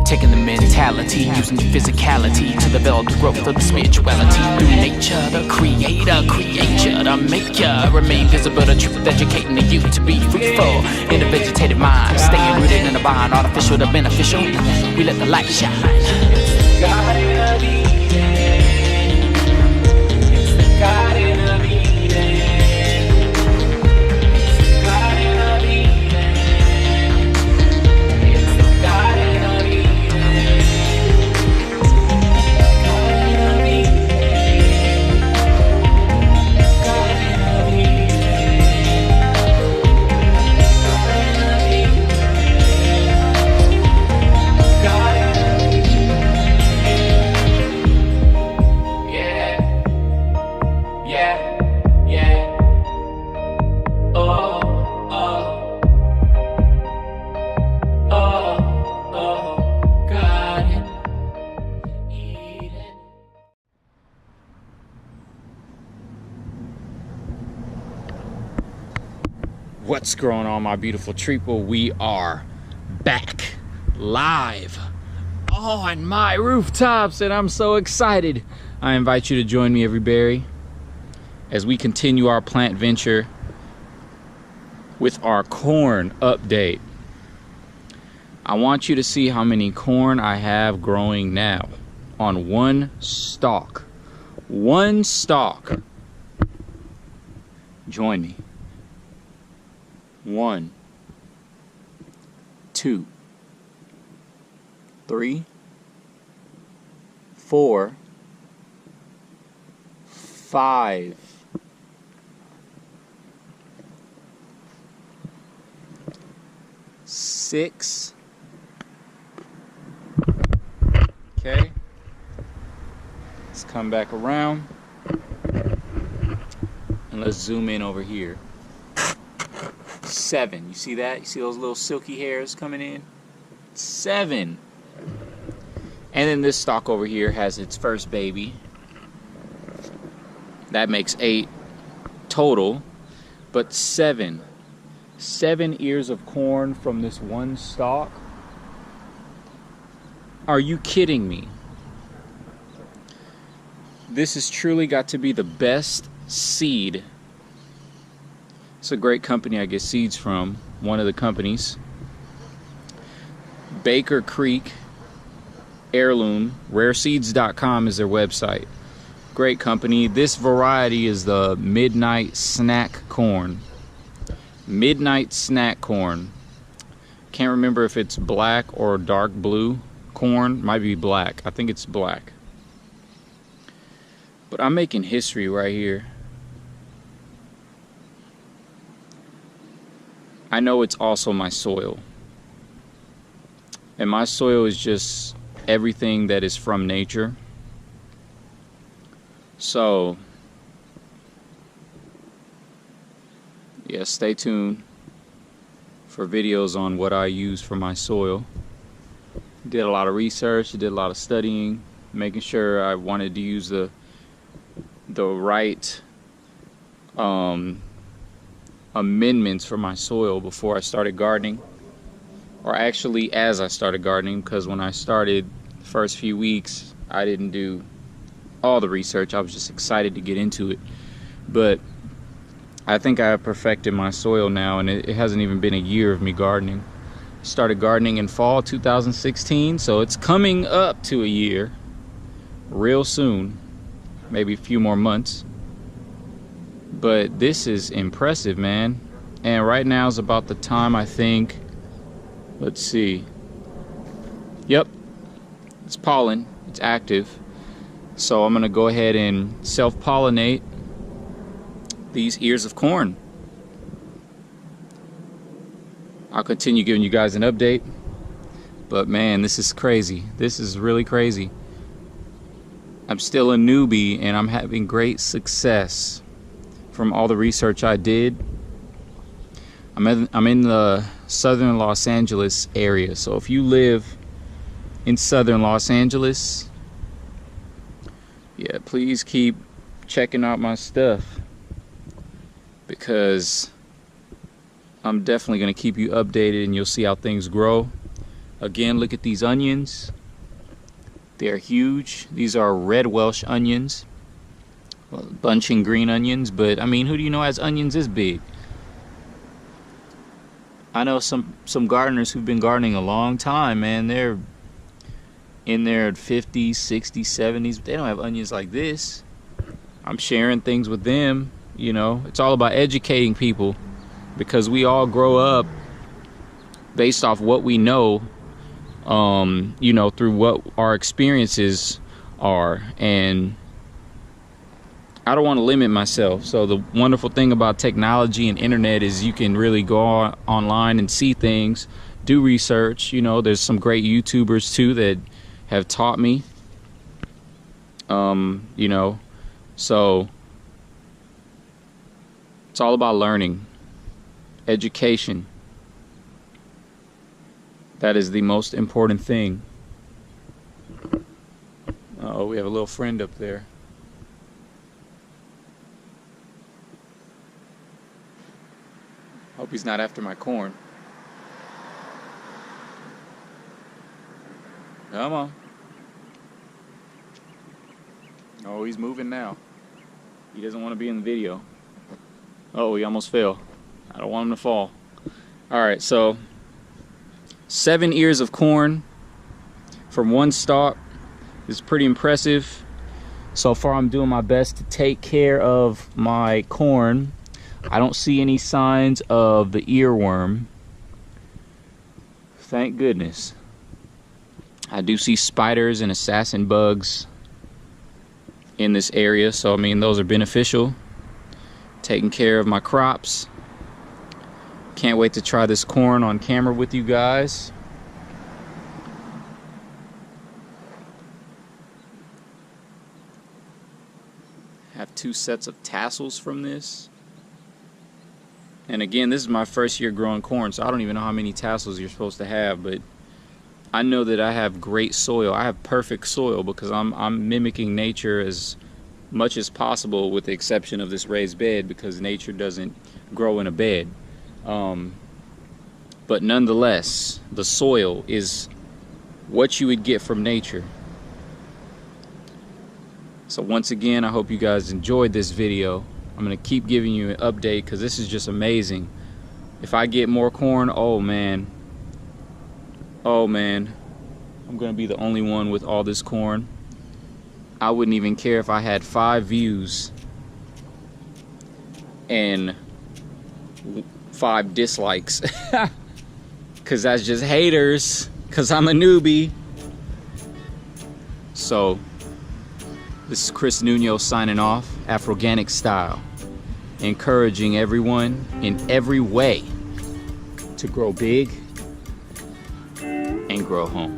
taking the mentality, using physicality to develop the growth of the spirituality through nature. The creator create you to make you remain visible. The truth educating the youth to be fruitful in a vegetative mind, staying rooted in the vine, artificial to beneficial. We let the light shine. It's the Garden of Eden. It's the Garden of Eden. What's going on, my beautiful treeple? We are back live on my rooftops and I'm so excited. I invite you to join me, everybody, as we continue our plant venture with our corn update. I want you to see how many corn I have growing now on one stalk. One stalk. Join me. 1, 2, 3, 4, 5, 6. Okay. Let's come back around and let's zoom in over here. 7. You see that? You see those little silky hairs coming in? 7. And then this stalk over here has its first baby. That makes 8 total, but 7. 7 ears of corn from this one stalk. Are you kidding me? This has truly got to be the best seed. It's a great company I get seeds from, one of the companies. Baker Creek Heirloom, rareseeds.com is their website. Great company. This variety is the Midnight Snack Corn. Midnight Snack Corn. Can't remember if it's black or dark blue corn. Might be black. I think it's black. But I'm making history right here. I know it's also my soil. And my soil is just everything that is from nature. So, yeah, stay tuned for videos on what I use for my soil. Did a lot of research, did a lot of studying, making sure I wanted to use the right amendments for my soil before I started gardening, or actually as I started gardening, because when I started the first few weeks I didn't do all the research. I was just excited to get into it, but I think I have perfected my soil now, and it hasn't even been a year of me gardening. I started gardening in fall 2016, so it's coming up to a year real soon, maybe a few more months. But this is impressive, man. And right now is about the time, I think. Let's see. Yep. It's pollen. It's active. So I'm going to go ahead and self-pollinate these ears of corn. I'll continue giving you guys an update. But man, this is crazy. This is really crazy. I'm still a newbie and I'm having great success from all the research I did. I'm in the southern Los Angeles area, so if you live in southern Los Angeles, yeah, please keep checking out my stuff, because I'm definitely going to keep you updated and you'll see how things grow. Again, look at these onions. They're huge. These are red Welsh onions, bunching green onions, but I mean, who do you know has onions this big? I know some gardeners who've been gardening a long time, man. They're in their 50s, 60s, 70s, but they don't have onions like this. I'm sharing things with them, you know. It's all about educating people, because we all grow up based off what we know, you know, through what our experiences are. And I don't want to limit myself. So the wonderful thing about technology and internet is you can really go online and see things, do research. You know, there's some great YouTubers too that have taught me, you know, so it's all about learning, education. That is the most important thing. Oh, we have a little friend up there. Hope he's not after my corn. Come on. Oh, he's moving now. He doesn't want to be in the video. Oh, he almost fell. I don't want him to fall. Alright, so 7 ears of corn from one stalk is pretty impressive. So far I'm doing my best to take care of my corn. I don't see any signs of the earworm. Thank goodness. I do see spiders and assassin bugs in this area, so I mean those are beneficial. Taking care of my crops. Can't wait to try this corn on camera with you guys. Have 2 sets of tassels from this. And again, this is my first year growing corn, so I don't even know how many tassels you're supposed to have, but I know that I have great soil. I have perfect soil because I'm mimicking nature as much as possible, with the exception of this raised bed, because nature doesn't grow in a bed. But nonetheless, the soil is what you would get from nature. So once again, I hope you guys enjoyed this video. I'm gonna keep giving you an update because this is just amazing. If I get more corn, oh man, I'm gonna be the only one with all this corn. I wouldn't even care if I had 5 views and 5 dislikes, because that's just haters, because I'm a newbie. So this is Chris Nuno signing off, Afroganic style, encouraging everyone in every way to grow big and grow home.